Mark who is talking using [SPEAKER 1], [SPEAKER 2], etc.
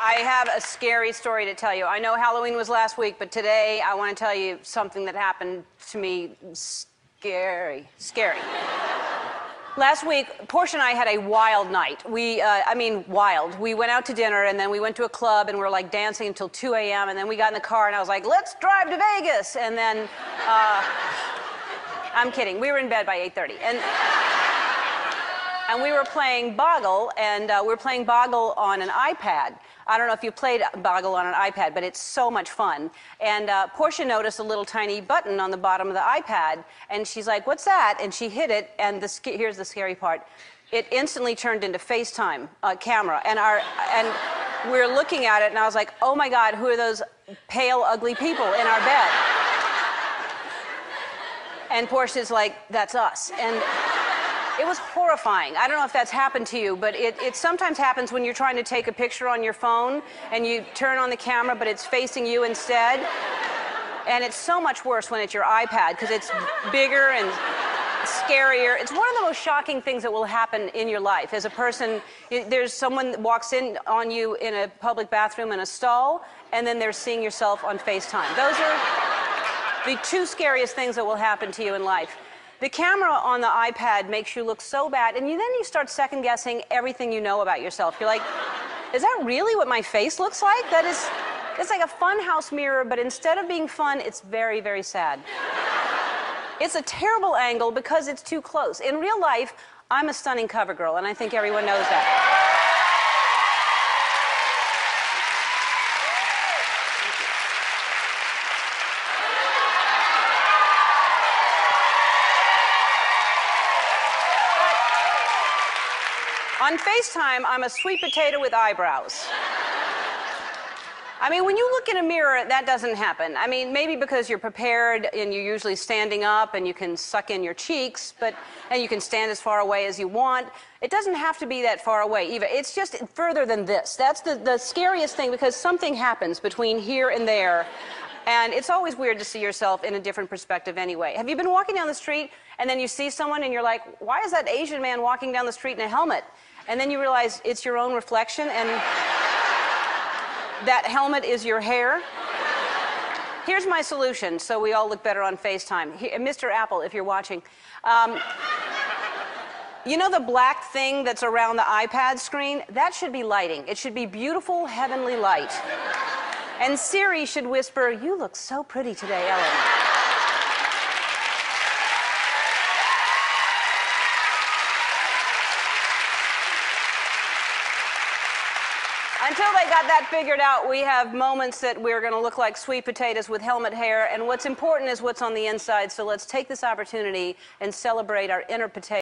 [SPEAKER 1] I have a scary story to tell you. I know Halloween was last week, but today I want to tell you something that happened to me. Scary. Last week, Portia and I had a wild night. Wild. We went out to dinner, and then we went to a club, and we were like dancing until 2 a.m., and then we got in the car, and I was like, let's drive to Vegas. And then, I'm kidding. We were in bed by 8:30. And we were playing Boggle, and we were playing Boggle on an iPad. I don't know if you played Boggle on an iPad, but it's so much fun. And Portia noticed a little tiny button on the bottom of the iPad, and she's like, what's that? And she hit it, and here's the scary part. It instantly turned into FaceTime camera. And we were looking at it, and I was like, oh my God, who are those pale, ugly people in our bed? And Portia's like, that's us. And it was horrifying. I don't know if that's happened to you, but it sometimes happens when you're trying to take a picture on your phone and you turn on the camera, but it's facing you instead. And it's so much worse when it's your iPad because it's bigger and scarier. It's one of the most shocking things that will happen in your life. As a person, there's someone that walks in on you in a public bathroom in a stall, and then they're seeing yourself on FaceTime. Those are the two scariest things that will happen to you in life. The camera on the iPad makes you look so bad, and then you start second-guessing everything you know about yourself. You're like, is that really what my face looks like? It's like a fun house mirror, but instead of being fun, it's very, very sad. It's a terrible angle because it's too close. In real life, I'm a stunning cover girl, and I think everyone knows that. On FaceTime, I'm a sweet potato with eyebrows. I mean, when you look in a mirror, that doesn't happen. I mean, maybe because you're prepared and you're usually standing up and you can suck in your cheeks, and you can stand as far away as you want. It doesn't have to be that far away either. It's just further than this. That's the scariest thing because something happens between here and there. And it's always weird to see yourself in a different perspective anyway. Have you been walking down the street and then you see someone and you're like, why is that Asian man walking down the street in a helmet? And then you realize it's your own reflection and that helmet is your hair. Here's my solution so we all look better on FaceTime. Mr. Apple, if you're watching. You know the black thing that's around the iPad screen? That should be lighting. It should be beautiful, heavenly light. And Siri should whisper, you look so pretty today, Ellen. Until they got that figured out, we have moments that we're going to look like sweet potatoes with helmet hair, and what's important is what's on the inside, so let's take this opportunity and celebrate our inner potato.